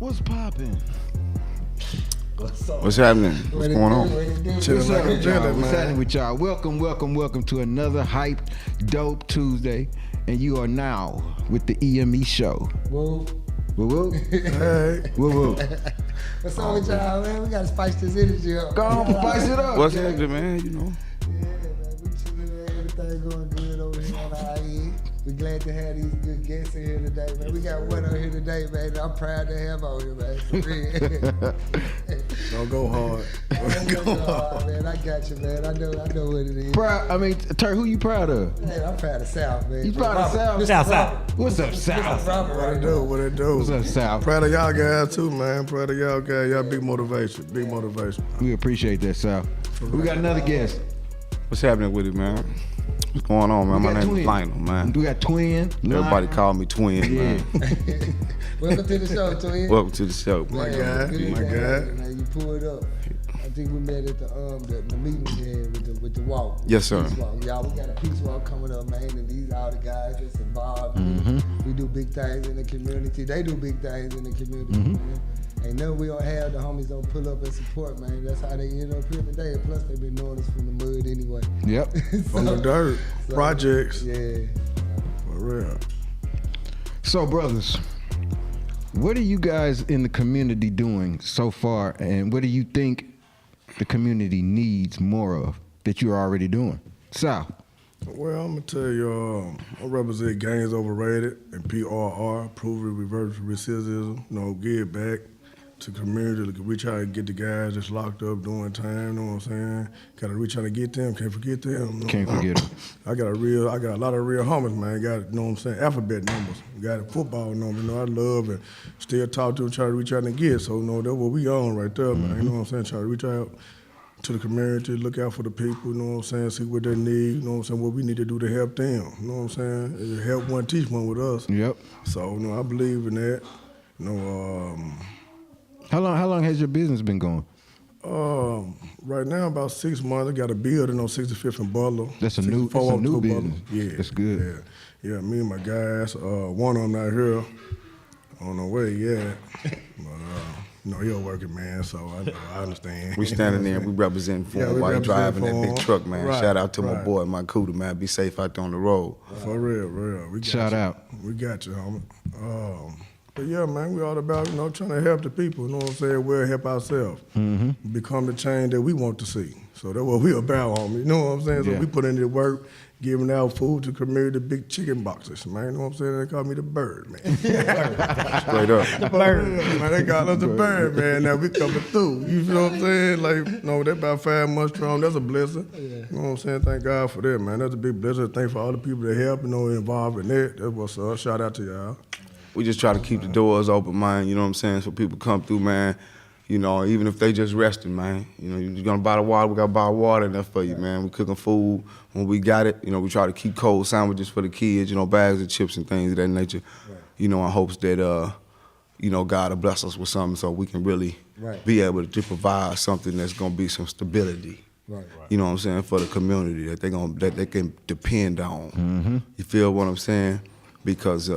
What's poppin'? What's happening? What's going on? What's happening with y'all? Welcome to another hype, dope Tuesday, and you are now with the EME show. Woo. Woo woo. Hey. Woo woo. What's up with y'all, man? We gotta spice this energy up. Go on, spice it up. What's happening, man? You know. Yeah, man. We chilling, everything going good over here on our end. We glad to have these good guests in here today, man. We got one on here today, man. That I'm proud to have on here, man. For real. Don't go hard. Go hard, man. I got you, man. I know what it is. Proud. I mean, Tur, who you proud of? Man, I'm proud of South, man. You proud of South? South. What's up, South? What it do? What's up, South? Proud of y'all guys too, man. Proud of y'all guys. Y'all big motivation. Big motivation. We appreciate that, South. We got another guest. What's happening with it, man? What's going on, man? My name is Lyonel, man. We got Twin. Everybody call me Twin, man. Welcome to the show, Twin. Welcome to the show. My Man, guy. good My to have guy. you, man. You pulled up. I think we met at the meeting we had with the walk. Yes, sir. Peace walk. Y'all, we got a peace walk coming up, man, and these all the guys that's involved. We do big things in the community. They do big things in the community, man. Ain't nothing we don't have. The homies don't pull up and support, man. That's how they end up here today. Plus, they've been knowing us from the mud anyway. Yep. From the dirt. Projects. Yeah. For real. So, brothers, what are you guys in the community doing so far, and what do you think the community needs more of that you're already doing? South. Well, I'm gonna tell you, I represent Gangs Overrated and PRR, Prove It, Reverse Racism. Give back to the community. We try to get the guys that's locked up doing time. You know what I'm saying? Gotta reach out to get them. Can't forget them. Can't forget them. I got a lot of real homies, man. Got, you know what I'm saying, alphabet numbers. Got a football number, I love and still talk to them, try to reach out and get. So, that's what we on right there, man. You know what I'm saying? Try to reach out to the community, look out for the people, you know what I'm saying, see what they need, you know what I'm saying, what we need to do to help them, you know what I'm saying? Help one, teach one with us. Yep. So, I believe in that. How long has your business been going? Right now, about 6 months. I got a building on 65th and Butler. That's a new business. Yeah. That's good. Yeah, me and my guys, one of them out here, I don't know where he at, but he a working man, so I understand. We standing there, we representing for him while he driving that big truck, man. Right, Shout out to my boy, my cooter, man. Be safe out there on the road. For real. We got Shout you. out. We got you, homie. But yeah, man, we all about, trying to help the people, you know what I'm saying? We'll help ourselves. Become the change that we want to see. So that's what we about, homie. You know what I'm saying? So we put in the work, giving out food to community, big chicken boxes, man. You know what I'm saying? They call me the bird, man. Straight up. The bird. Man, they call us the bird, man. Now we coming through. You feel what I'm saying? Like, they about 5 months strong. That's a blessing. You know what I'm saying? Thank God for that, man. That's a big blessing. Thank for all the people that help, involved in that. That's what's up. Shout out to y'all. We just try to keep the doors open, man, you know what I'm saying, so people come through, man, even if they just resting, man. You're gonna buy the water, we gotta buy water enough for you, man. We cooking food when we got it, we try to keep cold sandwiches for the kids, bags of chips and things of that nature, in hopes that, God will bless us with something so we can really be able to provide something that's gonna be some stability. You know what I'm saying, for the community that they can depend on. You feel what I'm saying? Because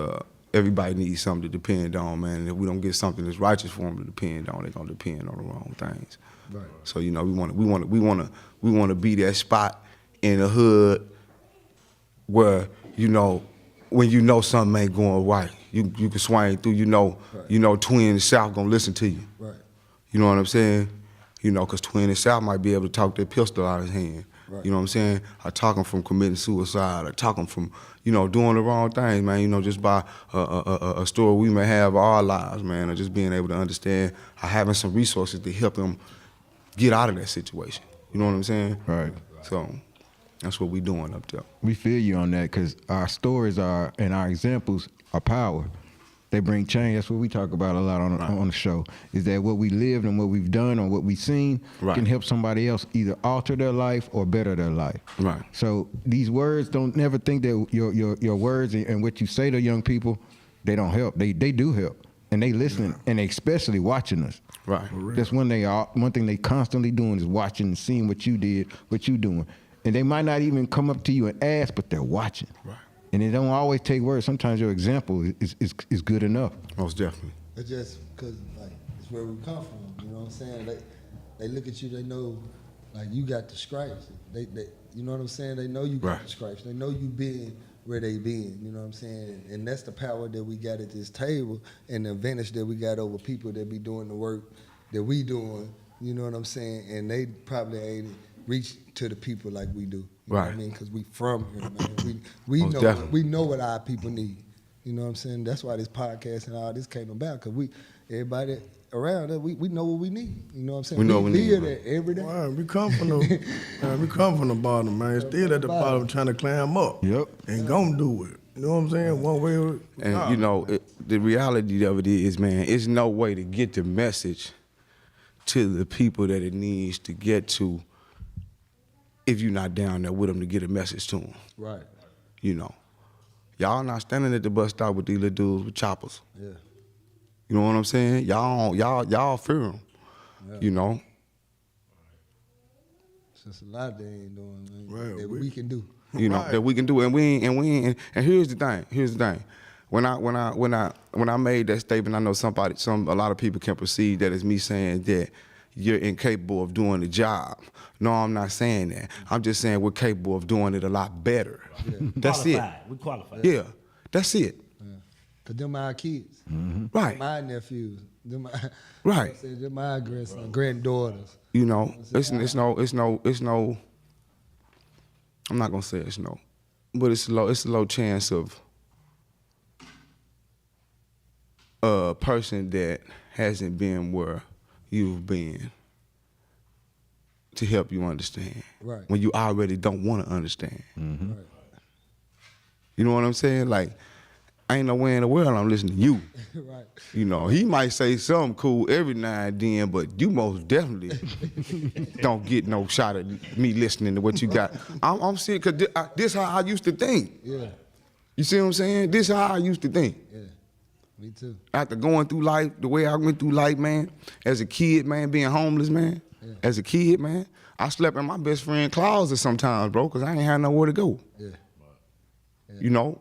everybody needs something to depend on, man. And if we don't get something that's righteous for them to depend on, they're gonna depend on the wrong things. So we want to be that spot in the hood where when something ain't going right, you can swing through. Twin and South gonna listen to you. You know what I'm saying? Because Twin and South might be able to talk their pistol out of his hand. You know what I'm saying? I talk them from committing suicide. I talk them from, doing the wrong things, man. Just by a story we may have our lives, man, or just being able to understand, or having some resources to help them get out of that situation. You know what I'm saying? Right. So that's what we doing up there. We feel you on that because our stories and our examples are power. They bring change. That's what we talk about a lot on the show, is that what we lived and what we've done or what we've seen can help somebody else either alter their life or better their life. Right. So these words, don't never think that your words and what you say to young people, they don't help. They do help. And they listening and they especially watching us. Right. That's one thing they constantly doing is watching and seeing what you did, what you doing. And they might not even come up to you and ask, but they're watching. Right. And it don't always take words. Sometimes your example is good enough. Most definitely. It's just because, like, it's where we come from, you know what I'm saying? They look at you, they know, like, you got the stripes. They you know what I'm saying? They know you got the stripes. They know you been where they been, you know what I'm saying? And that's the power that we got at this table and the advantage that we got over people that be doing the work that we doing, you know what I'm saying? And they probably ain't reached to the people like we do. You know what I mean? Because we from here, man. We know what our people need. You know what I'm saying? That's why this podcast and all this came about, because everybody around us, we know what we need. You know what I'm saying? We know what we need. That every day. Man, we come from the bottom, man. Still at the bottom trying to climb up. Yep. And gonna do it. You know what I'm saying? One way or And, you know, the reality of it is, man, it's no way to get the message to the people that it needs to get to if you're not down there with them to get a message to them. Right. You know. Y'all not standing at the bus stop with these little dudes with choppers. Yeah. You know what I'm saying? Y'all fear them. Yeah. You know. It's just a lot they ain't doing, man, Right, that we can do. You know that we can do, and we ain't. And here's the thing. When I made that statement, I know a lot of people can perceive that as me saying that you're incapable of doing the job. No, I'm not saying that. I'm just saying we're capable of doing it a lot better. Yeah. That's it. We qualified. Yeah, that's it. Yeah. Cause them my kids, Right. my nephews, them my, Right. them my granddaughters. You know, it's no. I'm not gonna say it's no, but it's a low chance of a person that hasn't been where you've been to help you understand. Right. When you already don't want to understand. Right. You know what I'm saying? Like, ain't no way in the world I'm listening to you. Right. You know, he might say something cool every now and then, but you most definitely don't get no shot at me listening to what you got. I'm serious, because this how I used to think. Yeah. You see what I'm saying? This how I used to think. Yeah. Me too. After going through life, the way I went through life, man, as a kid, man, being homeless, man, as a kid, man, I slept in my best friend's closet sometimes, bro, because I ain't had nowhere to go. Yeah. You know?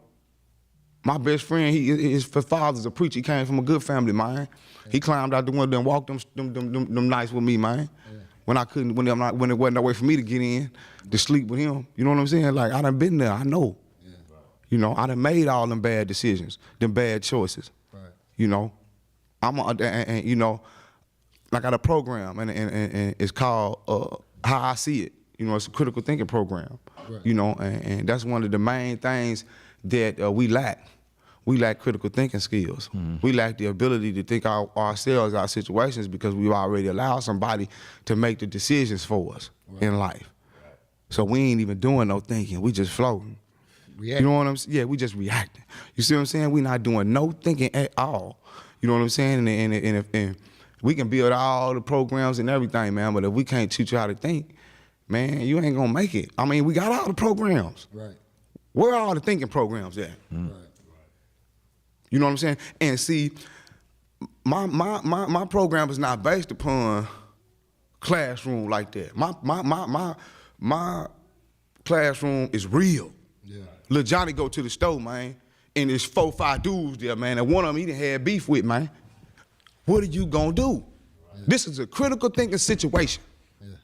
My best friend, his father's a preacher. He came from a good family, man. Yeah. He climbed out the window and walked them nights with me, man. Yeah. When it wasn't no way for me to get in to sleep with him. You know what I'm saying? Like, I done been there. I know. Yeah. Right. You know, I done made all them bad decisions, them bad choices. Right. You know, and you know, I got a program and it's called How I See It. You know, it's a critical thinking program. Right. You know, and that's one of the main things that we lack. We lack critical thinking skills. We lack the ability to think ourselves, our situations, because we've already allowed somebody to make the decisions for us in life. Right. So we ain't even doing no thinking. We just floating. Reacting. You know what I'm saying? Yeah, we just reacting. You see what I'm saying? We not doing no thinking at all. You know what I'm saying? And we can build all the programs and everything, man, but if we can't teach you how to think, man, you ain't gonna make it. I mean, we got all the programs. Right. Where are all the thinking programs at? Right. You know what I'm saying? And see, my program is not based upon classroom like that. My classroom is real. Yeah. Lil Johnny go to the store, man, and there's 4 or 5 dudes there, man, and one of them he done had beef with, man. What are you gonna do? Yeah. This is a critical thinking situation. Yeah.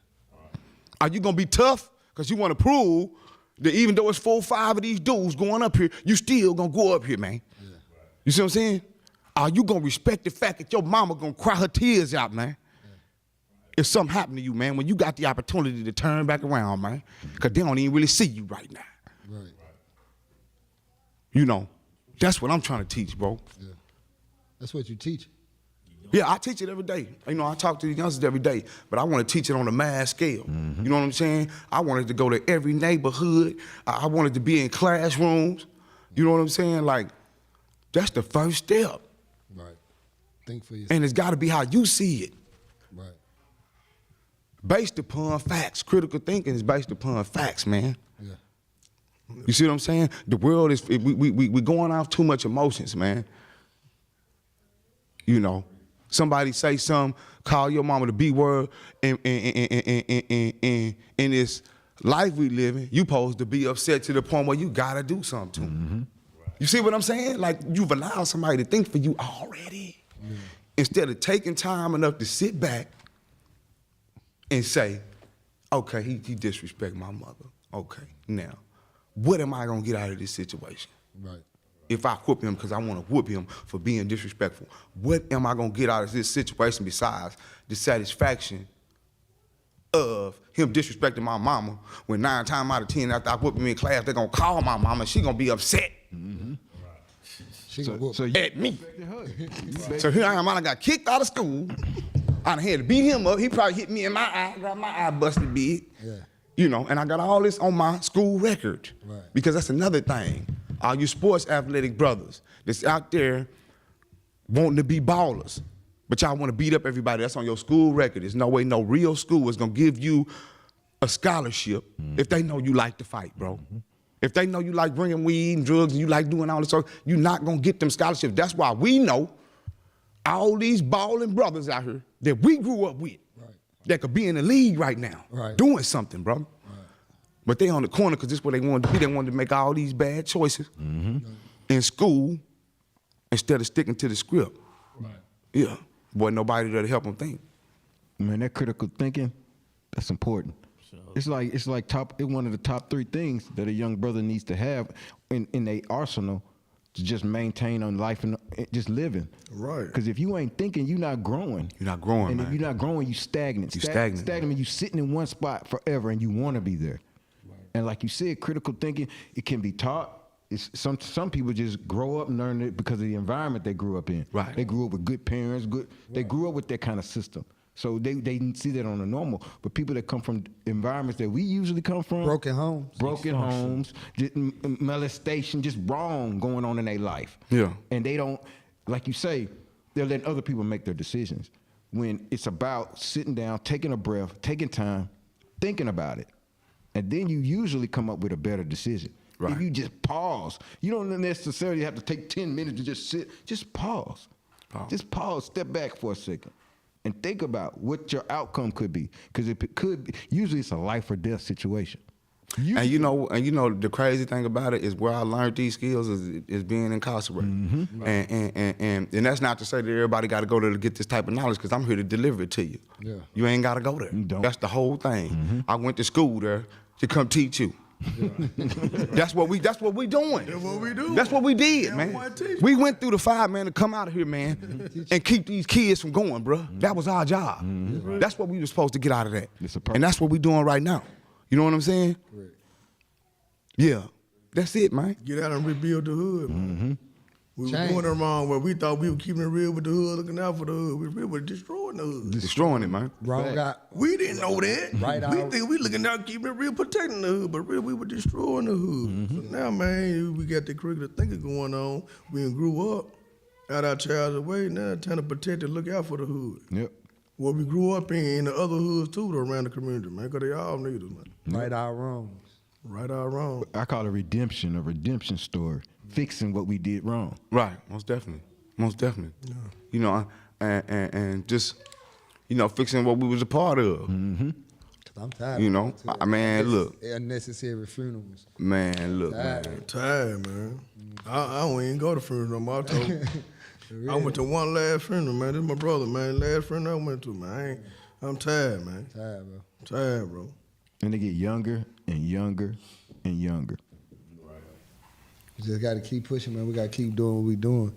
Are you gonna be tough? Because you wanna prove that even though it's 4 or 5 of these dudes going up here, you still gonna go up here, man. Yeah. You see what I'm saying? Are you gonna respect the fact that your mama gonna cry her tears out, man? Yeah. If something happened to you, man, when you got the opportunity to turn back around, man, because they don't even really see you right now. Right. You know, that's what I'm trying to teach, bro. Yeah. That's what you teach. Yeah, I teach it every day. You know, I talk to the youngsters every day, but I want to teach it on a mass scale. You know what I'm saying? I wanted to go to every neighborhood. I wanted to be in classrooms. You know what I'm saying? Like, that's the first step. Right. Think for yourself. And it's got to be how you see it. Right. Based upon facts. Critical thinking is based upon facts, man. Yeah. You see what I'm saying? The world is, we going off too much emotions, man. You know. Somebody say something, call your mama the B word, and in this life we live in, you supposed to be upset to the point where you gotta do something to them. You see what I'm saying? Like, you've allowed somebody to think for you already. instead of taking time enough to sit back and say, okay, he disrespect my mother. Okay, now, what am I gonna get out of this situation? Right. If I whoop him because I want to whoop him for being disrespectful, what am I gonna get out of this situation besides the satisfaction of him disrespecting my mama when 9 times out of 10 after I whoop him in class, they're gonna call my mama and she gonna be upset She gonna whoop. at me. So here I am, I done got kicked out of school. I done had to beat him up. He probably hit me in my eye, got my eye busted big. Yeah. You know, and I got all this on my school record. Right. Because that's another thing. All you sports athletic brothers that's out there wanting to be ballers, but y'all want to beat up everybody. That's on your school record. There's no way no real school is gonna give you a scholarship if they know you like to fight, bro. If they know you like bringing weed and drugs and you like doing all this stuff, you're not gonna get them scholarships. That's why we know all these balling brothers out here that we grew up with that could be in the league right now doing something, bro. But they on the corner because this is what they wanted to be. They wanted to make all these bad choices in school instead of sticking to the script. Yeah. Boy, nobody there to help them think. Man, that critical thinking, that's important. It's like it's one of the top 3 things that a young brother needs to have in their arsenal to just maintain on life and just living. Right. Because if you ain't thinking, you're not growing. You're not growing, and man. if you're not growing, you stagnant. You stagnant. Stagnant means you sitting in one spot forever and you want to be there. And like you said, critical thinking, it can be taught. It's some people just grow up and learn it because of the environment they grew up in. Right. They grew up with good parents. They grew up with that kind of system. So they see that on the normal. But people that come from environments that we usually come from. Broken homes. Just molestation, just wrong going on in their life. Yeah. And they don't, like you say, they're letting other people make their decisions. When it's about sitting down, taking a breath, taking time, thinking about it. And then you usually come up with a better decision. Right. If you just pause, you don't necessarily have to take 10 minutes to just sit. Just pause. Just pause, step back for a second, and think about what your outcome could be. Because it could be, usually it's a life or death situation. And you know the crazy thing about it is where I learned these skills is being incarcerated. And that's not to say that everybody got to go there to get this type of knowledge, because I'm here to deliver it to you. Yeah. You ain't got to go there. That's the whole thing. I went to school there to come teach you. That's what we doing. That's what we do. That's what we did, man. We went through the fire, man, to come out of here, man, and keep these kids from going, bro. That was our job. That's what we were supposed to get out of that. And that's what we doing right now. You know what I'm saying? Right. Yeah. That's it, man. Get out and rebuild the hood, man. We were doing it wrong where we thought we were keeping it real with the hood, looking out for the hood. We really were destroying the hood. Destroying it, man. Wrong guy. We didn't know that. Right we out. think we looking out, keeping it real, protecting the hood, but really we were destroying the hood. So now, man, we got the critical thinking going on. We grew up out our childhood way, now trying to protect and look out for the hood. Yep. What we grew up in the other hoods too, around the community, man, because they all need us, man. Right our wrongs. Right or wrong. I call it redemption, a redemption story, fixing what we did wrong. Right, most definitely. Yeah. You know, and just, you know, fixing what we was a part of. Cause I'm tired. You know, man, look. Unnecessary funerals. Man, look, Tired. man. I'm tired, man. I don't even go to funerals no more. I went to one last funeral, man. This is my brother, man. Last funeral I went to, man. I'm tired, man. Tired, bro. I'm tired, bro. And they get younger and younger and younger. We just got to keep pushing, man. We got to keep doing what we doing.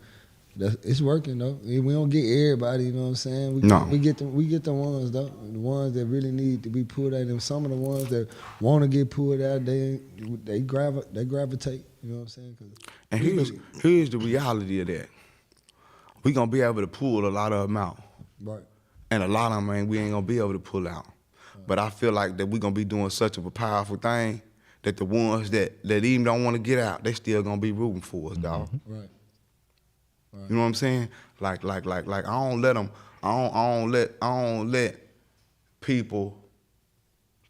It's working, though. We don't get everybody, you know what I'm saying? We get the ones, though. The ones that really need to be pulled out. And some of the ones that want to get pulled out, they gravitate, you know what I'm saying? And here's the reality of that. We going to be able to pull a lot of them out. Right. And a lot of them, man, we ain't going to be able to pull out. But I feel like that we're going to be doing such a powerful thing that the ones that even don't want to get out, they still going to be rooting for us, dog. Right. You know what I'm saying? Like I don't let them, I don't let people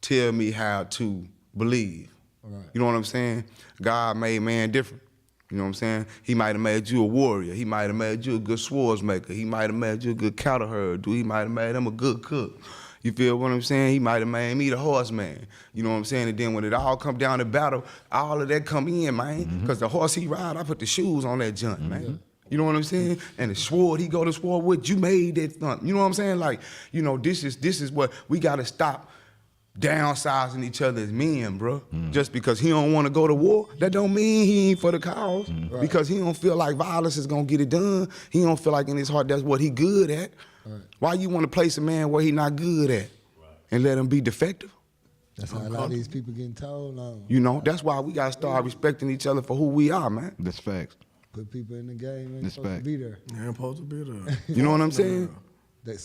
tell me how to believe. Right. You know what I'm saying? God made man different. You know what I'm saying? He might have made you a warrior. He might have made you a good swordsmaker. He might have made you a good cattle herder. He might have made him a good cook. You feel what I'm saying? He might have made me the horseman. You know what I'm saying? And then when it all come down to battle, all of that come in, man. Because the horse he ride, I put the shoes on that junk, man. You know what I'm saying? And the sword, he go to sword with, you made that stunt. You know what I'm saying? Like, you know, this is what we gotta stop downsizing each other as men, bro. Just because he don't want to go to war, that don't mean he ain't for the cause. Right. Because he don't feel like violence is gonna get it done. He don't feel like in his heart that's what he good at. Right. Why you want to place a man where he not good at and let him be defective? That's how a lot of these people getting told on. You know, that's why we gotta start respecting each other for who we are, man. That's facts. Put people in the game, ain't That's supposed fact. to be there. Yeah, supposed to be there. You know what I'm saying?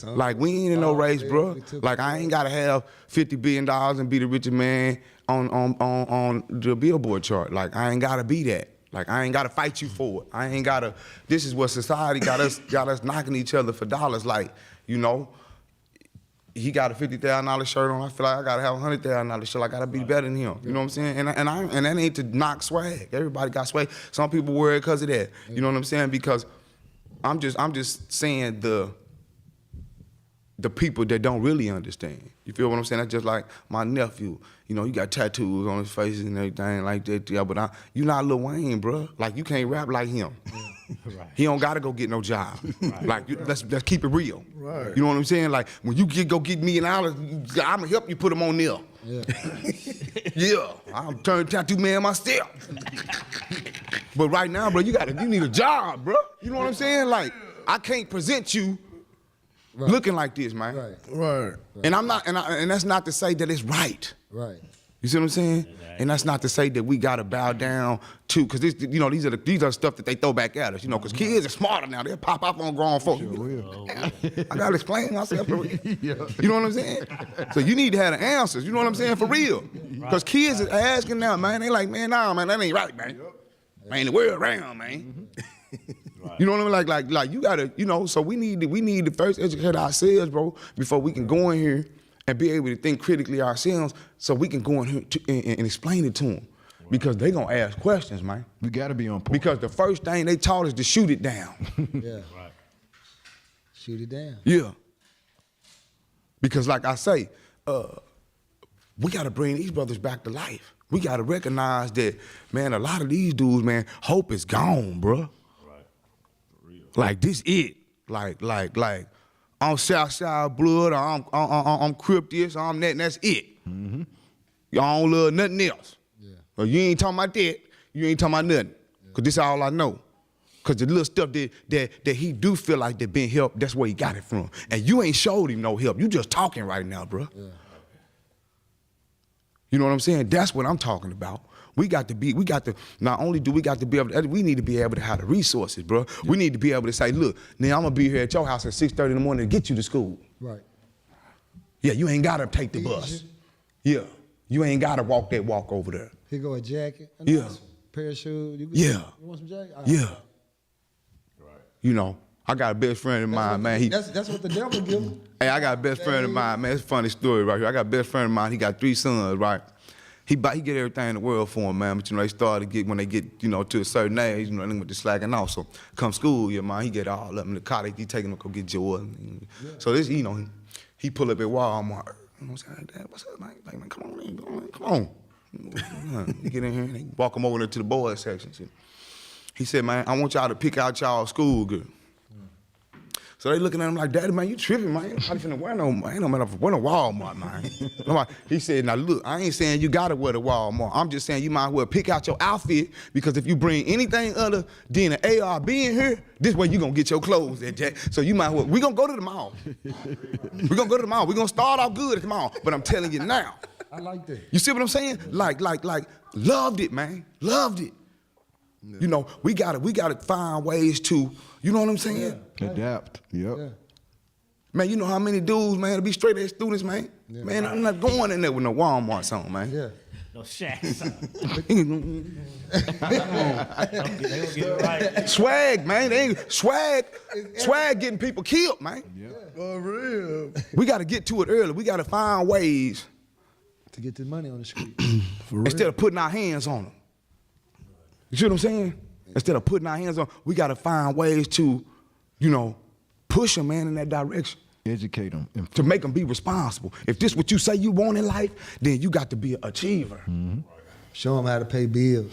Like, we ain't in no race, bro. Like, I ain't gotta have $50 billion and be the richest man on the Billboard chart. Like, I ain't gotta be that. Like, I ain't gotta fight you for it. I ain't gotta, this is what society got us knocking each other for dollars. Like, you know, he got a $50,000 shirt on. I feel like I gotta have a $100,000 shirt. I gotta be better than him. You know what I'm saying? And that ain't to knock swag. Everybody got swag. Some people wear it because of that. You know what I'm saying? Because I'm just saying the people that don't really understand. You feel what I'm saying? That's just like my nephew. You know, he got tattoos on his face and everything like that. Yeah, but you not Lil Wayne, bro. Like, you can't rap like him. Right. He don't gotta go get no job. Right. Like, let's keep it real. Right. You know what I'm saying? Like, when you go get $1 million, I'ma help you put him on there. Yeah. Yeah, I'm turning tattoo man myself. But right now, bro, you need a job, bro. You know what I'm saying? Like, I can't present you looking like this, man. Right. And I'm not, and that's not to say that it's right. Right. You see what I'm saying? Exactly. And that's not to say that we gotta bow down to, because these are stuff that they throw back at us, you know, because kids are smarter now. They'll pop up on grown folks. Sure I gotta explain myself for real. You know what I'm saying? So you need to have the answers, you know what I'm saying, for real. Because kids are asking now, man, they like, man, nah, man, that ain't right, man. Man, the world around, man. Right. You know what I mean? Like you gotta, you know, so we need to first educate ourselves, bro, before we can go in here and be able to think critically ourselves, so we can go in here and explain it to them. Right. Because they gonna ask questions, man. We gotta be on point. Because the first thing they taught us to shoot it down. Yeah. Right. Shoot it down. Yeah. Because like I say, we gotta bring these brothers back to life. We gotta recognize that, man, a lot of these dudes, man, hope is gone, bro. Like, this it. Like, I'm Southside blood, or I'm Crip this, or I'm that, and that's it. Mm-hmm. Y'all don't love nothing else. Yeah. Well, you ain't talking about that, you ain't talking about nothing. Because this is all I know. Because the little stuff that he do feel like that been helped, that's where he got it from. And you ain't showed him no help. You just talking right now, bro. Yeah. You know what I'm saying? That's what I'm talking about. Not only do we got to be able to, we need to be able to have the resources, bro. Yeah. We need to be able to say, look, now I'm gonna be here at your house at 6:30 in the morning to get you to school. Right. Yeah, you ain't gotta take the bus. Yeah, you ain't gotta walk that walk over there. Here go a jacket. Yeah. Pair of shoes. You want some jacket? Yeah. Right. You know, I got a best friend of mine, man. That's what the devil gives him. Hey, I got a best friend of mine, man. It's a funny story right here. I got a best friend of mine. He got 3 sons, right? He get everything in the world for him, man. But you know, they started to get, when they get, you know, to a certain age, you know, they went to slacking off. So come school year, man, he get all up in the car. He take him to go get Jordan. Yeah. So this, you know, he pull up at Walmart. You know what I'm saying? Dad, what's up, man? Like, man, come on, man, come on. He get in here and they walk him over to the boys section. He said, man, I want y'all to pick out y'all school girl. So they looking at him like, Daddy, man, you tripping, man. Ain't nobody finna wear no matter wear no Walmart, man. He said, now look, I ain't saying you gotta wear the Walmart. I'm just saying you might as well pick out your outfit, because if you bring anything other than an ARB in here, this way you gonna get your clothes at, Jack. So you might as well, we gonna go to the mall. We gonna go to the mall. We gonna start off good at the mall. But I'm telling you now. I like that. You see what I'm saying? Like, loved it, man. Loved it. Yeah. You know, we gotta find ways to, you know what I'm saying? Yeah. Adapt. Yep. Yeah. Man, you know how many dudes, man, to be straight A students, man? Yeah. Man, I'm not going in there with no Walmart on, man. Yeah. No Shaqs. They gonna get it right. Swag, man. Swag getting people killed, man. Yeah. For real. We gotta get to it early. We gotta find ways to get the money on the street. Instead of putting our hands on them. You see what I'm saying? Instead of putting our hands on, we got to find ways to, you know, push them, man, in that direction. Educate them. To make them be responsible. If this what you say you want in life, then you got to be an achiever. Mm-hmm. Show them how to pay bills.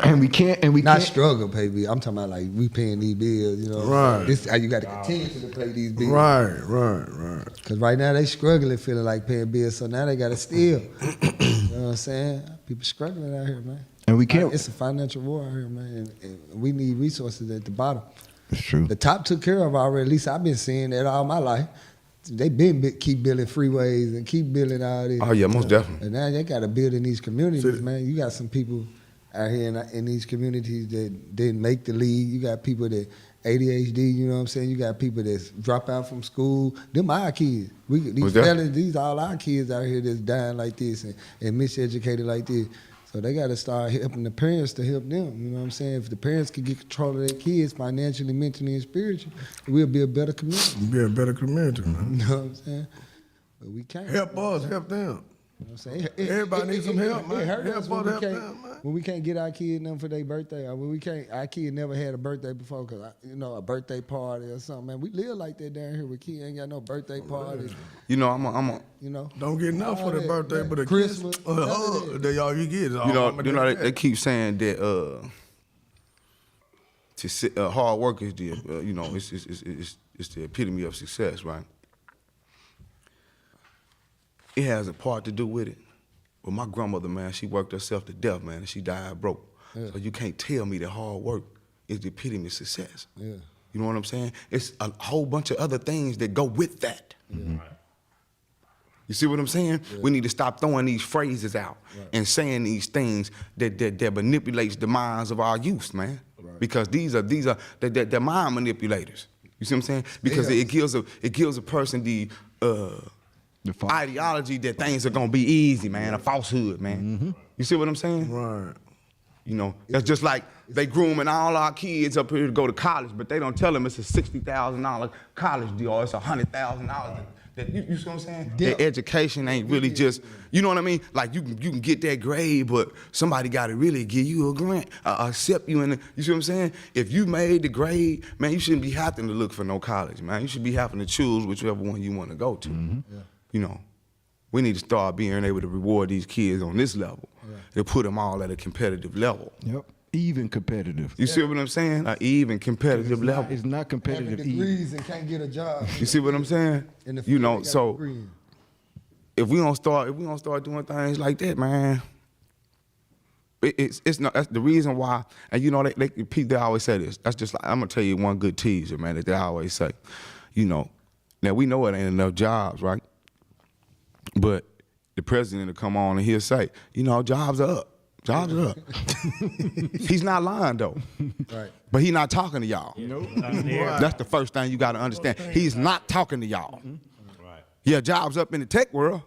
And we can't. Not struggle pay bills. I'm talking about like we paying these bills, you know. Right. This how you got to continue to pay these bills. Right. Cause right now they struggling, feeling like paying bills, so now they got to steal. You know what I'm saying? People struggling out here, man. And we can't. It's a financial war out here, man, and we need resources at the bottom. It's true. The top took care of already. At least I've been seeing that all my life. They been keep building freeways and keep building all this. Oh yeah, most definitely. And now they got to build in these communities, man. You got some people out here in these communities that didn't make the league. You got people that ADHD, you know what I'm saying? You got people that drop out from school. Them our kids. These all our kids out here that's dying like this and miseducated like this. So they got to start helping the parents to help them. You know what I'm saying? If the parents could get control of their kids financially, mentally, and spiritually, we'll be a better community. Be a better community, man. You know what I'm saying? But we can't. Help us, help them. You know what I'm saying? Everybody needs some help, man. It hurt us Help us, help them, man. when we can't get our kid nothing for their birthday, or when we can't, our kid never had a birthday before, cause a birthday party or something. Man, we live like that down here. With kids ain't got no birthday parties. You know, I'm a You know, Don't get enough for the birthday, but a Christmas, kiss, they all you get. they keep saying that hard work is the it's the epitome of success, right? It has a part to do with it. But my grandmother, man, she worked herself to death, man, and she died broke. Yeah. So you can't tell me that hard work is the epitome of success. Yeah. You know what I'm saying? It's a whole bunch of other things that go with that. Mm-hmm. Right. You see what I'm saying? Yeah. We need to stop throwing these phrases out and saying these things that manipulates the minds of our youth, man. Right. Because they're mind manipulators. You see what I'm saying? Because it gives a person the ideology that things are gonna be easy, man, a falsehood, man. Mm-hmm. You see what I'm saying? Right. You know, that's just like they grooming all our kids up here to go to college, but they don't tell them it's a $60,000 college deal or it's $100,000. You see what I'm saying? Yeah. Their education ain't really just, you know what I mean? Like you can get that grade, but somebody got to really give you a grant, accept you in. You see what I'm saying? If you made the grade, man, you shouldn't be having to look for no college, man. You should be having to choose whichever one you want to go to. Mm-hmm. Yeah. You know, we need to start being able to reward these kids on this level. To put them all at a competitive level. Yep. Even competitive. You see what I'm saying? An even competitive level. It's not competitive. Having degrees and can't get a job. You see what I'm saying? You know, so if we don't start doing things like that, man, it's not. That's the reason why. And you know, they always say this. That's just like, I'm gonna tell you one good teaser, man, that they always say. You know, now we know it ain't enough jobs, right? But the president will come on and he'll say, you know, jobs are up. Jobs are up. He's not lying though. Right. But he's not talking to y'all. Nope. That's the first thing you got to understand. He's not talking to y'all. Mm-hmm. Right. Yeah, jobs up in the tech world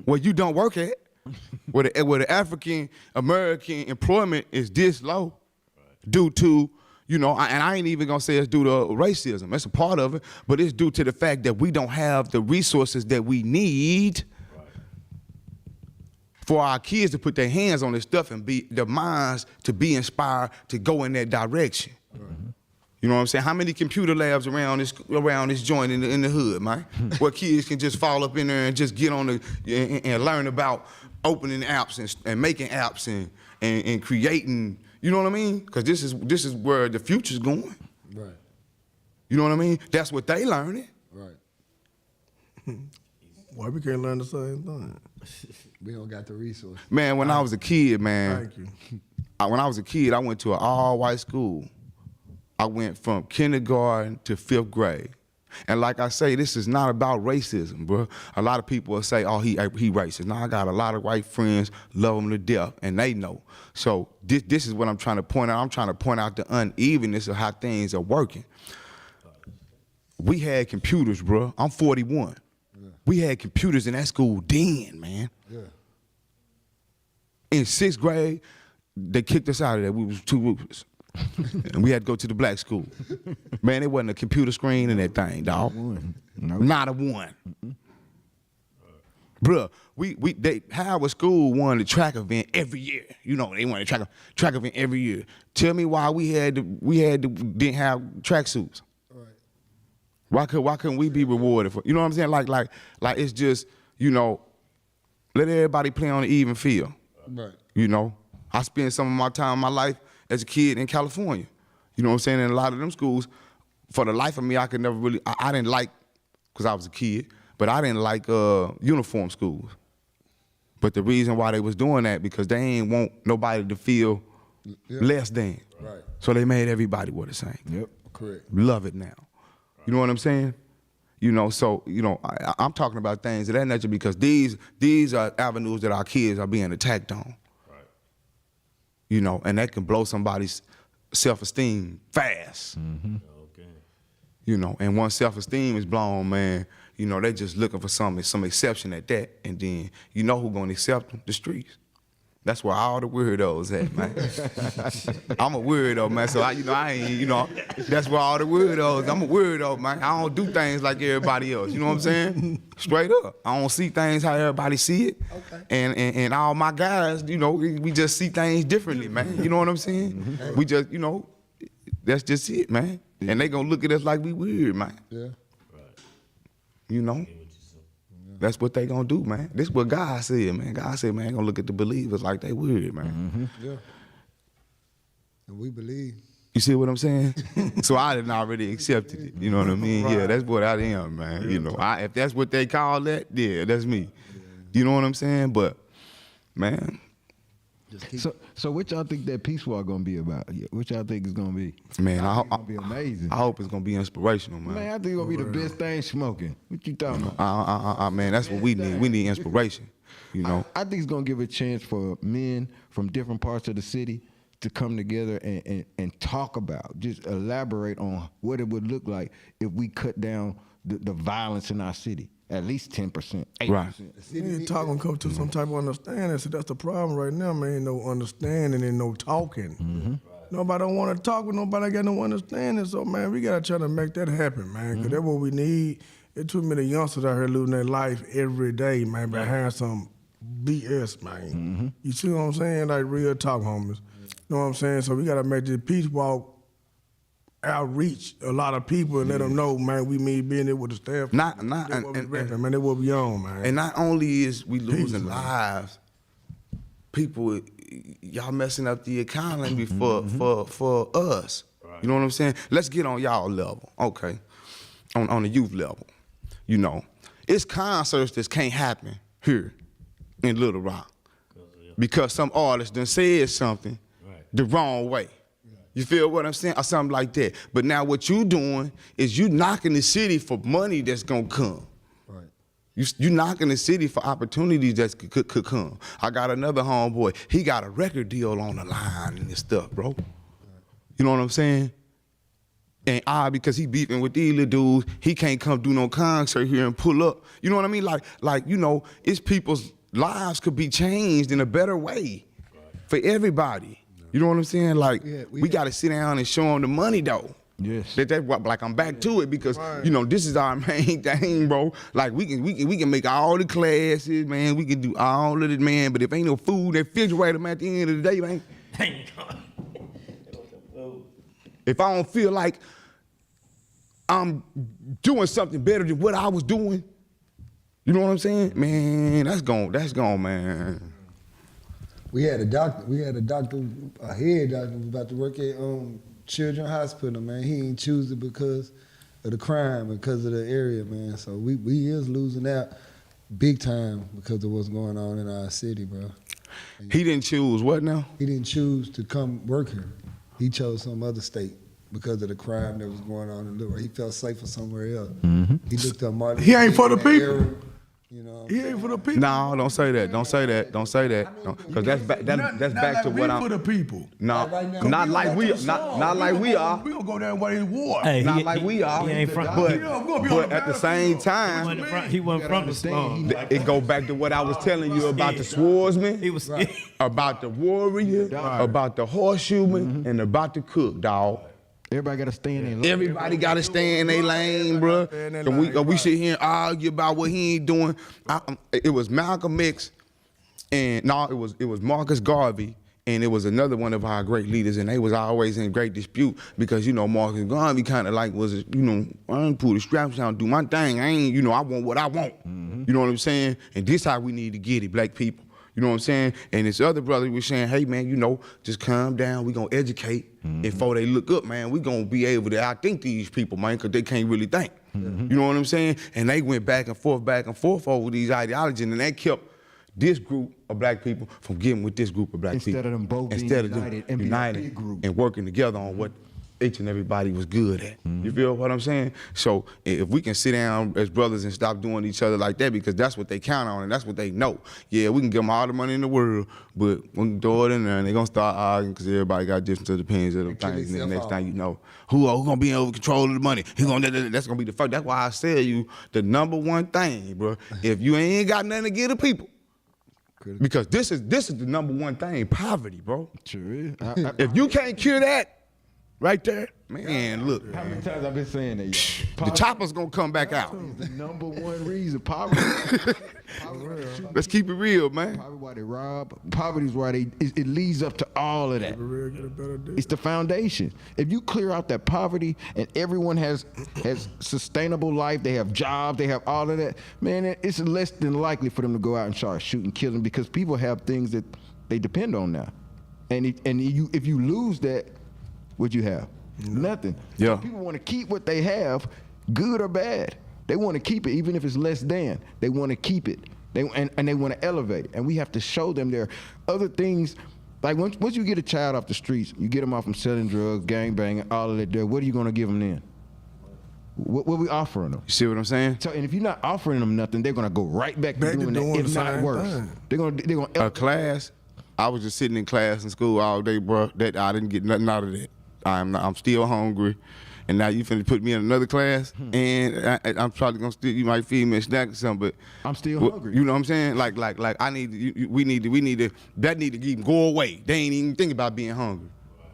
where you don't work at, where the African American employment is this low due to, you know, and I ain't even gonna say it's due to racism. That's a part of it, but it's due to the fact that we don't have the resources that we need for our kids to put their hands on this stuff and be their minds to be inspired to go in that direction. Mm-hmm. You know what I'm saying? How many computer labs around this joint in the hood, man? Where kids can just fall up in there and just get on and learn about opening apps and making apps and creating. You know what I mean? Because this is where the future's going. Right. You know what I mean? That's what they learning. Right. Why we can't learn the same thing? We don't got the resources. Man, when I was a kid, man. Thank you. When I was a kid, I went to an all-white school. I went from kindergarten to 5th grade. And like I say, this is not about racism, bro. A lot of people will say, oh, he racist. Now, I got a lot of white friends, love them to death, and they know. So this is what I'm trying to point out. I'm trying to point out the unevenness of how things are working. We had computers, bro. I'm 41. Yeah. We had computers in that school then, man. Yeah. In 6th grade, they kicked us out of there. We was too ruthless. And we had to go to the black school. Man, there wasn't a computer screen in that thing, dog. Not a one. Mm-mm. Bruh, Howard School won the track event every year. You know, they won the track event every year. Tell me why didn't have tracksuits. Right. Why couldn't we be rewarded for? You know what I'm saying? Like it's just, you know, let everybody play on an even field. Right. You know. I spent some of my time in my life as a kid in California. You know what I'm saying? In a lot of them schools, for the life of me, I could never really, I didn't like, because I was a kid, but I didn't like uniform schools. But the reason why they was doing that, because they ain't want nobody to feel less than. Right. So they made everybody wear the same. Yep. Correct. Love it now. You know what I'm saying? You know, so, you know, I'm talking about things of that nature because these are avenues that our kids are being attacked on. Right. You know, and that can blow somebody's self-esteem fast. Mm-hmm. Okay. You know, and once self-esteem is blown, man, you know, they just looking for some exception at that. And then you know who gonna accept them? The streets. That's where all the weirdos at, man. I'm a weirdo, man, so I ain't, you know, that's where all the weirdos, I'm a weirdo, man. I don't do things like everybody else, you know what I'm saying? Straight up. I don't see things how everybody see it. Okay. And all my guys, you know, we just see things differently, man. You know what I'm saying? Mm-hmm. We just, you know, that's just it, man. And they gonna look at us like we weird, man. Yeah. You know? That's what they gonna do, man. This is what God said, man. God said, man, gonna look at the believers like they weird, man. Yeah. And we believe. You see what I'm saying? So I didn't already accepted it. You know what I mean? Yeah, that's what I am, man. You know, if that's what they call that, yeah, that's me. You know what I'm saying? But, man. So what y'all think that peace walk gonna be about? What y'all think it's gonna be? Man, I think it's gonna be amazing. I hope it's gonna be inspirational, man. Man, I think it's gonna be the best thing smoking. What you talking about? Man, that's what we need. We need inspiration. You know. I think it's gonna give a chance for men from different parts of the city to come together and talk about, just elaborate on what it would look like if we cut down the violence in our city. At least 10%, 8%. Right. We need to talk and come to some type of understanding. So that's the problem right now, man. Ain't no understanding and no talking. Mm-hmm. Nobody don't want to talk with nobody got no understanding. So, man, we got to try to make that happen, man, because that's what we need. There's too many youngsters out here losing their life every day, man, behind some BS, man. You see what I'm saying? Like real talk, homies. You know what I'm saying? So we got to make this peace walk outreach a lot of people and let them know, man, we mean being there with the staff. Man, that's what we on, man. And not only is we losing lives, people, y'all messing up the economy for us. Right. You know what I'm saying? Let's get on y'all level, okay? On the youth level, you know. It's concerts that can't happen here in Little Rock because some artist done said something the wrong way. You feel what I'm saying? Or something like that. But now what you doing is you knocking the city for money that's gonna come. Right. You knocking the city for opportunities that could come. I got another homeboy. He got a record deal on the line and this stuff, bro. You know what I'm saying? And because he beefing with these little dudes, he can't come do no concert here and pull up. You know what I mean? Like you know, it's people's lives could be changed in a better way for everybody. You know what I'm saying? Like, we got to sit down and show them the money, though. Yes. That's what, like, I'm back to it because, you know, this is our main thing, bro. Like, we can make all the classes, man. We can do all of it, man. But if ain't no food, that refrigerator, man, at the end of the day, man. If I don't feel like I'm doing something better than what I was doing, you know what I'm saying? Man, that's gone, man. We had a doctor, a head doctor was about to work at Children's Hospital, man. He ain't choose it because of the crime, because of the area, man. So we is losing out big time because of what's going on in our city, bro. He didn't choose what now? He didn't choose to come work here. He chose some other state because of the crime that was going on in Little Rock. He felt safer somewhere else. He looked up Martin. He ain't for the people. Era, you know, He ain't for the people. No, don't say that. Don't say that. Don't say that. Because that's back to what I'm. for the people. No, Right now. not like we are. We gonna go down where it's war. Hey, Not like we are. He ain't from. But at the same time, He wasn't from the slum. it go back to what I was telling you about the swordsman, He was. about the warrior, about the horseshoeman, and about the cook, dog. Everybody got to stay in their lane. Everybody got to stay in their lane, bro. And we sit here and argue about what he ain't doing. It was Malcolm X, and no, it was Marcus Garvey, and it was another one of our great leaders, and they was always in great dispute because, you know, Marcus Garvey kind of like was, you know, I ain't pull the straps down, do my thing. I ain't, you know, I want what I want. You know what I'm saying? And this how we need to get it, black people. You know what I'm saying? And this other brother was saying, hey, man, you know, just calm down. We going to educate. And before they look up, man, we going to be able to outthink these people, man, because they can't really think. You know what I'm saying? And they went back and forth over these ideologies, and they kept this group of black people from getting with this group of black people. Instead of them both being united and being a big group. And working together on what each and everybody was good at. You feel what I'm saying? So if we can sit down as brothers and stop doing each other like that, because that's what they count on and that's what they know. Yeah, we can give them all the money in the world, but when you throw it in there and they're gonna start arguing because everybody got different opinions of the things. And the next thing you know, who gonna be over control of the money? That's gonna be the first. That's why I tell you the number one thing, bro. If you ain't got nothing to give the people, because this is the number one thing, poverty, bro. Sure is. If you can't cure that, right there, man, look. How many times I've been saying that? The chopper's gonna come back out. The number one reason, poverty. Let's keep it real, man. Poverty why they rob. Poverty is why it leads up to all of that. It's the foundation. If you clear out that poverty and everyone has sustainable life, they have jobs, they have all of that, man, it's less than likely for them to go out and start shooting, killing, because people have things that they depend on now. And if you lose that, what you have? Nothing. Yeah. So people want to keep what they have, good or bad. They want to keep it, even if it's less than. They want to keep it. They want to elevate it. And we have to show them there are other things. Like once you get a child off the streets, you get them off from selling drugs, gangbanging, all of that there, what are you going to give them then? What we offering them? You see what I'm saying? So, and if you're not offering them nothing, they're going to go right back to doing that, if not worse. They're going to A class, I was just sitting in class in school all day, bro, that I didn't get nothing out of that. I'm still hungry, and now you finna put me in another class, and I'm probably gonna still. You might feed me a snack or something, but I'm still hungry. You know what I'm saying? Like I need. We need to. That need to even go away. They ain't even think about being hungry.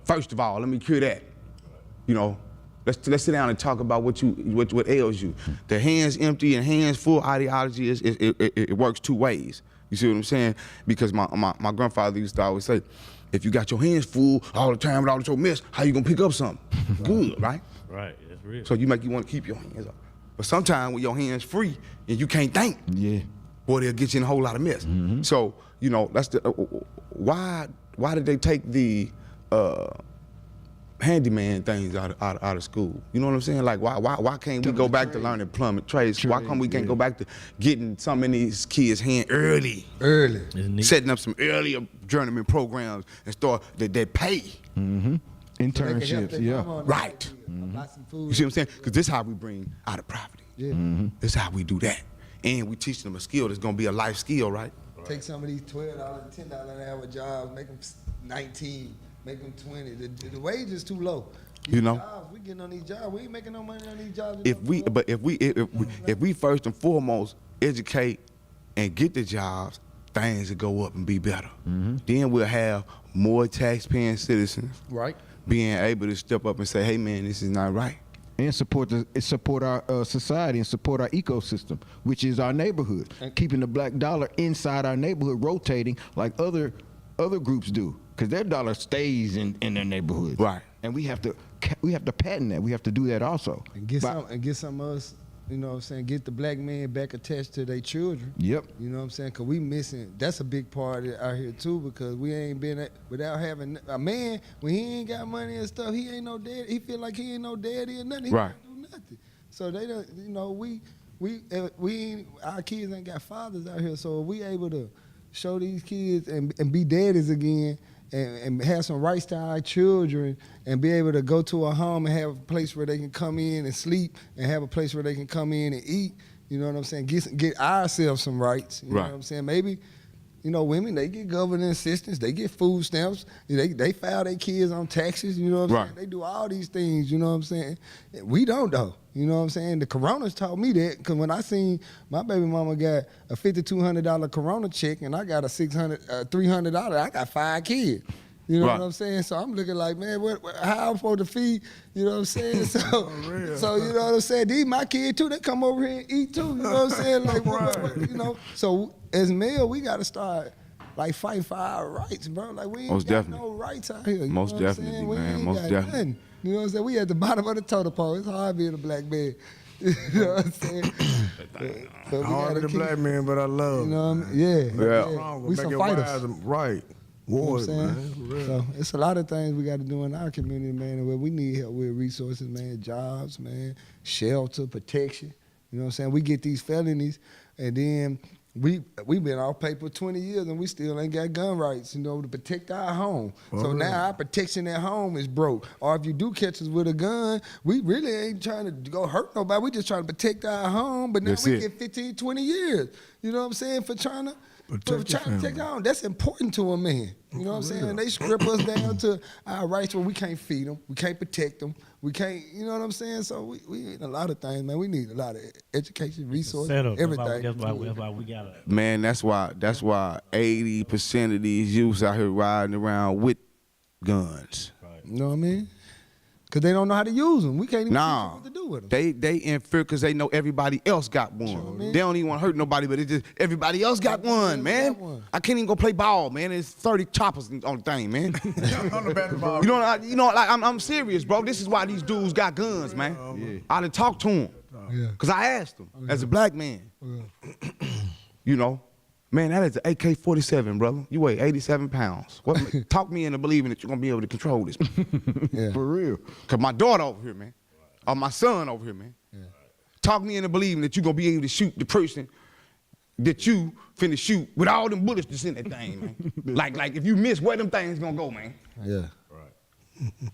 First of all, let me cure that. You know, let's sit down and talk about what ails you. The hands empty and hands full ideology it works two ways. You see what I'm saying? Because my grandfather used to always say, if you got your hands full all the time with all your mess, how you gonna pick up something? Good, right? Right, that's real. So you want to keep your hands up. But sometimes when your hands free and you can't think, yeah, boy, they'll get you in a whole lot of mess. So, you know, that's the why did they take the handyman things out of school? You know what I'm saying? Like why can't we go back to learning plumbing trades? Why come we can't go back to getting some of these kids' hand early, setting up some earlier journeyman programs and start that pay. Internships, yeah. Right. You see what I'm saying? Because this is how we bring out of poverty. Yeah. This is how we do that. And we teach them a skill that's gonna be a life skill, right? Take some of these $12, $10 an hour jobs, make them 19, make them 20. The wage is too low. You know, jobs, we getting on these jobs. We ain't making no money on these jobs. if we first and foremost educate and get the jobs, things will go up and be better. Then we'll have more tax-paying citizens, right, being able to step up and say, "Hey, man, this is not right." And support our society and support our ecosystem, which is our neighborhood, keeping the black dollar inside our neighborhood, rotating like other groups do, because their dollar stays in their neighborhood. Right. And we have to patent that. We have to do that also. And get some of us, you know what I'm saying, get the black man back attached to their children. Yep. You know what I'm saying? Because we missing, that's a big part out here too, because we ain't been, without having, a man, when he ain't got money and stuff, he ain't no daddy, he feel like he ain't no daddy or nothing. He right. can't do nothing. So they don't, you know, our kids ain't got fathers out here, so we able to show these kids and be daddies again, and have some rights to our children, and be able to go to a home and have a place where they can come in and sleep, and have a place where they can come in and eat. You know what I'm saying? Get ourselves some rights. You know what I'm saying? Maybe, you know, women, they get government assistance, they get food stamps, they file their kids on taxes, you know what I'm saying? They do all these things, you know what I'm saying? We don't, though. You know what I'm saying? The Coronas taught me that, because when I seen my baby mama got a $5,200 Corona check and I got a $300, I got 5 kids. You know what I'm saying? So I'm looking like, man, how I'm supposed to feed? You know what I'm saying? So you know what I'm saying? These my kids too. They come over here and eat too. You know what I'm saying? Like, you know. So as male, we got to start like fighting for our rights, bro. Like we ain't got no rights out here. You Most know what definitely, I'm saying? man. Most definitely. Nothing. You know what I'm saying? We at the bottom of the totem pole. It's hard being a black man. You know what I'm saying? But Hard the black man, but I love. You know what I mean? Yeah. We Make some it fighters. wise, right. You know what Wars, I'm saying? man. For real. So it's a lot of things we got to do in our community, man, where we need help with resources, man, jobs, man, shelter, protection. You know what I'm saying? We get these felonies, and then we been off paper 20 years, and we still ain't got gun rights, you know, to protect our home. So now our protection at home is broke. Or if you do catch us with a gun, we really ain't trying to go hurt nobody. We just trying to protect our home, but now we get 15, 20 years. You know what I'm saying? For trying to protect our home. That's important to a man. You know what I'm saying? They strip us down to our rights where we can't feed them, we can't protect them, we can't, you know what I'm saying? So we need a lot of things, man. We need a lot of education, resources, everything. That's why we got to. Man, that's why 80% of these youths out here riding around with guns. Right. You know what I mean? Because they don't know how to use them. We can't even teach them what to do with them. They in fear because they know everybody else got one. Sure, man. They don't even want to hurt nobody, but it's just everybody else got one, man. I can't even go play ball, man. There's 30 choppers on the thing, man. you know, like I'm serious, bro. This is why these dudes got guns, man. I done talked to them. Because I asked them as a black man. You know, man, that is an AK-47, brother. You weigh 87 pounds. Talk me into believing that you're going to be able to control this. For real. Because my daughter over here, man, or my son over here, man, talk me into believing that you're going to be able to shoot the person that you finna shoot with all them bullets that's in that thing, man. like if you miss, where them things going to go, man? Yeah. Right.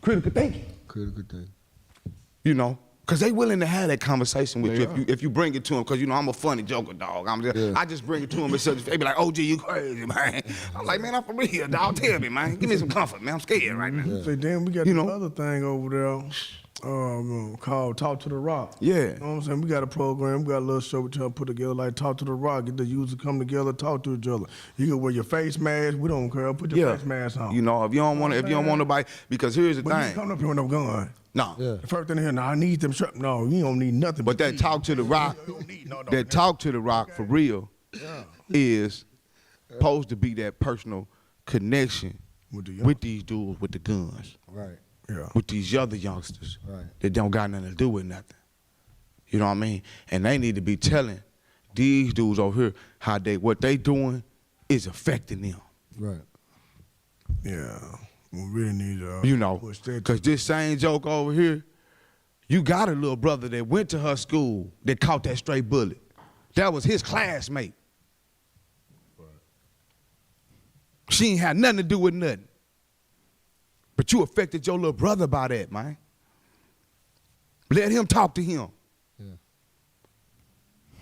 Critical thinking. Critical thing. You know? Because they willing to have that conversation with you if you bring it to them. Because, you know, I'm a funny joker, dog. I just bring it to them and they be like, OG, you crazy, man. I'm like, man, I'm for real, dog. Tell me, man. Give me some comfort, man. I'm scared right now. Say, damn, we got the other thing over there called Talk to the Rock. Yeah. You know what I'm saying? We got a program, we got a little show we try to put together like Talk to the Rock. Get the users come together, talk to each other. You can wear your face mask. We don't care. Put your face mask on. You know, if you don't want nobody, because here's the thing. You come up here with no gun. No. Yeah. The first thing here, I need them shut. No, you don't need nothing. But that Talk to the Rock, Talk to the Rock for real is supposed to be that personal connection with these dudes with the guns. Right. Yeah. With these other youngsters that don't got nothing to do with nothing. You know what I mean? And they need to be telling these dudes over here how what they doing is affecting them. Right. Yeah. We really need to you know, because this same joke over here, you got a little brother that went to her school that caught that stray bullet. That was his classmate. Right. She ain't had nothing to do with nothing. But you affected your little brother by that, man. Let him talk to him. Yeah.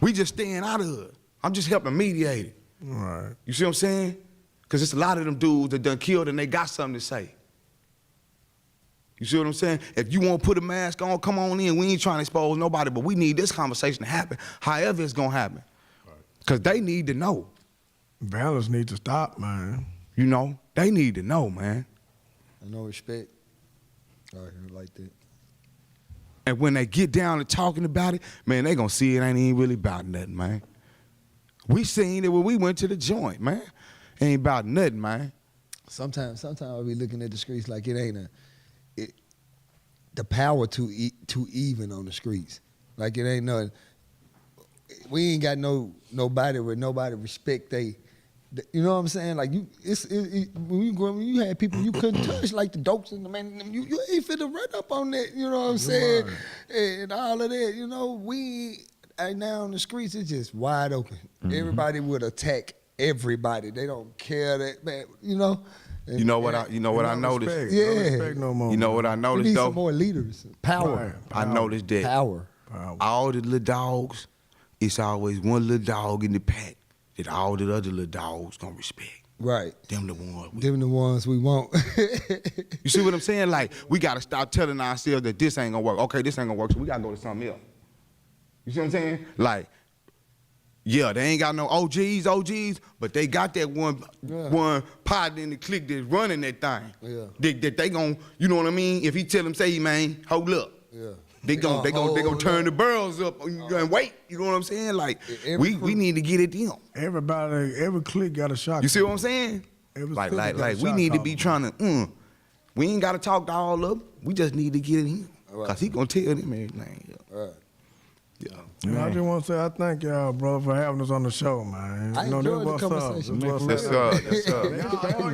We just staying out of it. I'm just helping mediate it. Right. You see what I'm saying? Because it's a lot of them dudes that done killed and they got something to say. You see what I'm saying? If you want to put a mask on, come on in. We ain't trying to expose nobody, but we need this conversation to happen, however it's going to happen. Because they need to know. Violence needs to stop, man. You know? They need to know, man. No respect. I hear like that. And when they get down to talking about it, man, they going to see it ain't even really about nothing, man. We seen it when we went to the joint, man. Ain't about nothing, man. Sometimes I be looking at the streets like it ain't the power too even on the streets. Like it ain't nothing. We ain't got nobody with nobody respect you know what I'm saying? Like when you had people you couldn't touch, like the dokes and the man, you ain't finna run up on that. You know what I'm saying? And all of that. You know, right now on the streets it's just wide open. Mm-hmm. Everybody would attack everybody. They don't care that bad, you know. And, you know what I noticed? Respect. Yeah. No respect no more. You know what I noticed we need though? Some more leaders. Power. I noticed that. Power. All the little dogs, it's always one little dog in the pack that all the other little dogs gonna respect. Right. Them the ones. Them the ones we want. You see what I'm saying? Like, we gotta stop telling ourselves that this ain't gonna work. Okay, this ain't gonna work, so we gotta go to something else. You see what I'm saying? Like, yeah, they ain't got no OGs, but they got that one partner in the clique that's running that thing. Yeah. That they gon', you know what I mean? If he tell them, say, man, hold up. Yeah. They gon' turn the barrels up and wait. You know what I'm saying? Like, we need to get it to them. Every clique got a shot. You see what I'm saying? Like we need to be trying to, we ain't got to talk to all of them. We just need to get it in. Because he gonna tell them everything. Right. Yeah, I just want to say I thank y'all, brother, for having us on the show, man. I enjoyed the conversation. Yes, sir.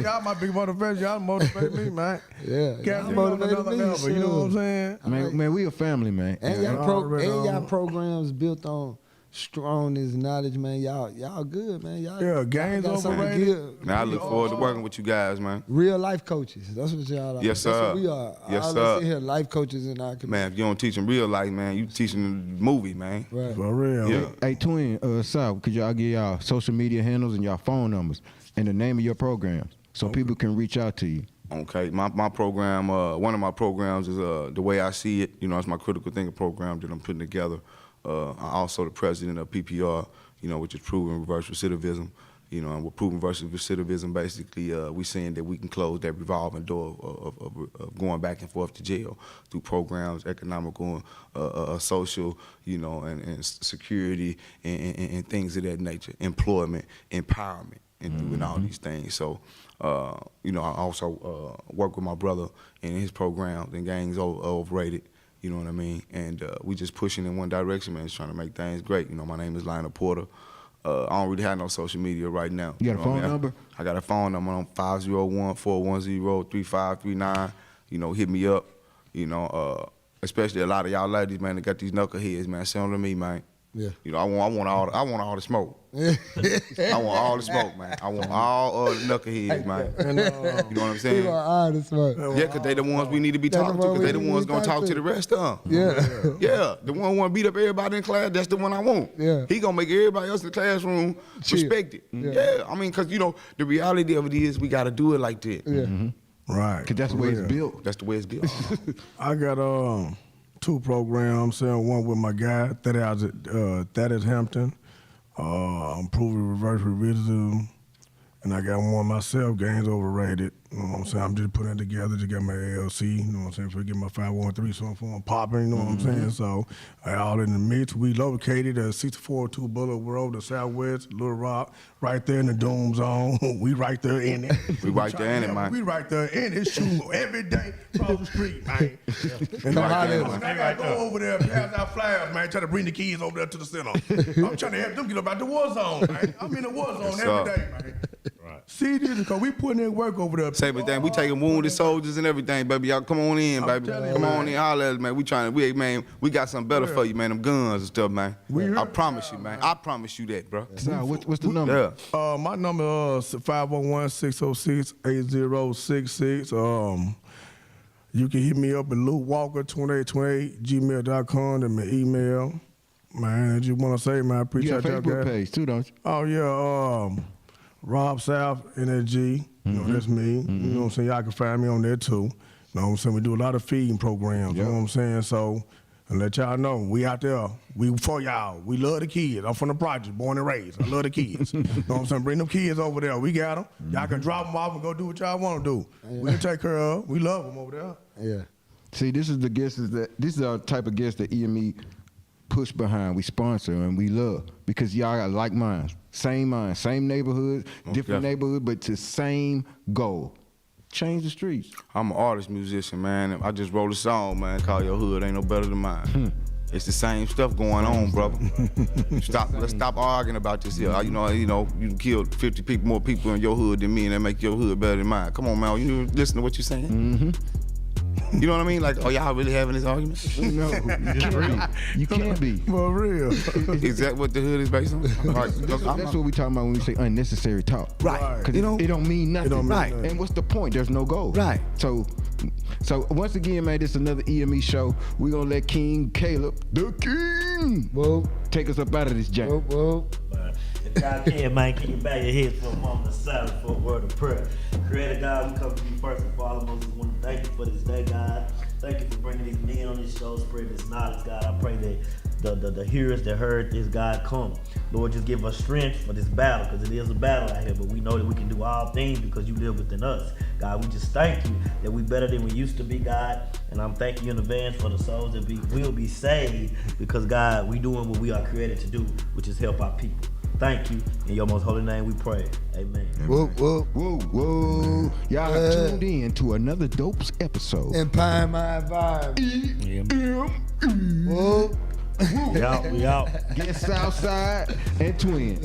Y'all my big motivation. Y'all motivate me, man. Yeah, Got y'all me on another motivated me, level. You know what I'm saying? Man, we a family, man. And Yeah. y'all programs built on strongness, knowledge, man. Y'all good, man. Yeah, games got something overrated. good. Man, I look forward to working with you guys, man. Real life coaches. That's what y'all are. Yes, That's sir. what we are. Yes, all sir. us in here, life coaches in our community. Man, if you don't teach them real life, man, you teaching the movie, man. Right. For real. Yeah. Hey, Twin, Sal, could y'all give y'all social media handles and y'all phone numbers and the name of your programs so people can reach out to you? Okay, my program, one of my programs is The Way I See It. You know, it's my critical thinking program that I'm putting together. I'm also the president of PPR, you know, which is proven reverse recidivism. You know, and with proven reverse recidivism, basically, we saying that we can close that revolving door of going back and forth to jail through programs, economical, social, you know, and security and things of that nature, employment, empowerment, and doing all these things. So, you know, I also work with my brother in his programs and Gangs Overrated. You know what I mean? And we just pushing in one direction, man. Just trying to make things great. You know, my name is Lyonel Porter. I don't really have no social media right now. You got a phone number? I got a phone number on 501-410-3539. You know, hit me up. You know, especially a lot of y'all ladies, man, that got these knuckleheads, man. Send them to me, man. Yeah. You know, I want all the smoke. I want all the smoke, man. I want all the knuckleheads, man. And, You know what I'm saying? People are honest, man. Yeah, because they the ones we need to be That's talking the to, one because they we the ones need to going to talk talk to to. the rest of them. Yeah. Yeah, the one who want to beat up everybody in class, that's the one I want. Yeah. He going to make everybody else in the classroom Chill. respect it. Yeah. Yeah, I mean, because, you know, the reality of it is we got to do it like that. Yeah. right. Because that's the way it's built. That's the way it's built. I got 2 programs. One with my guy, that is Hampton. I'm proving reverse recidivism. And I got one myself, Games Overrated. You know what I'm saying? I'm just putting it together to get my LLC, you know what I'm saying, for get my 513 so I'm popping, you know what I'm saying? So all in the mix. We located at 6402 Boulevard Road, the Southwest, Little Rock, right there in the Doom Zone. We right there in it. We right there in it, man. We right there in it, shooting every day across the street, man. And Right there, I gotta go over there, pass out flyers, man, try to bring the kids over there to the center. I'm trying to help them get up out the war zone, man. I'm in the war zone Yes, every sir. day, man. See this, because we putting in work over there. Same thing. We taking wounded soldiers and everything, baby. Y'all come on in, baby. telling you, Come on man. in, holler at us, man. We got something better for you, man. Them guns and stuff, man. I promise you, man. I promise you that, bro. Sal, what's the number? Yeah. My number is 501-606-8066. You can hit me up at LukeWalker2828gmail.com. That's my email. Man, I just want to say, man, I You appreciate got a y'all Facebook guys. page too, don't you? Oh, yeah. Rob South, NSG. You know, that's me. You know what I'm saying? Y'all can find me on there, too. You know what I'm saying? We do a lot of feeding programs. You know what I'm saying? So, and let y'all know, we out there. We for y'all. We love the kids. I'm from the project, born and raised. I love the kids. You know what I'm saying? Bring them kids over there. We got them. Y'all can drop them off and go do what y'all want to do. We can take care of them. We love them over there. Yeah. See, this is our type of guests that EME push behind, we sponsor, and we love, because y'all got like minds, same neighborhood, different neighborhood, but to same goal. Change the streets. I'm an artist, musician, man. I just wrote a song, man, called Your Hood Ain't No Better Than Mine. It's the same stuff going on, brother. Let's stop arguing about this here. You know, you killed 50 people, more people in your hood than me, and that make your hood better than mine. Come on, man, you listen to what you're saying? You know what I mean? Like, oh, y'all really having this argument? No, you can't be. For real. Is that what the hood is based on? Right. That's what we talking about when we say unnecessary talk. Right. Because it don't mean nothing. don't mean nothing. And what's the point? There's no goal. Right. So once again, man, this is another EME show. We're going to let King Caleb, the King, take us up out of this jank. Whoa. If y'all can, man, can you bow your head for a moment of silence for a word of prayer? Creator God, we come to you first and foremost. We want to thank you for this day, God. Thank you for bringing these men on this show, spreading this knowledge, God. I pray that the hearers that heard this, God, come. Lord, just give us strength for this battle, because it is a battle out here, but we know that we can do all things because you live within us. God, we just thank you that we better than we used to be, God. And I'm thanking you in advance for the souls that will be saved, because, God, we doing what we are created to do, which is help our people. Thank you. In your most holy name we pray. Amen. Whoa. Y'all have tuned in to another Dopes episode. Empire my vibe. EME. Whoa. We out. Get Southside and Twin.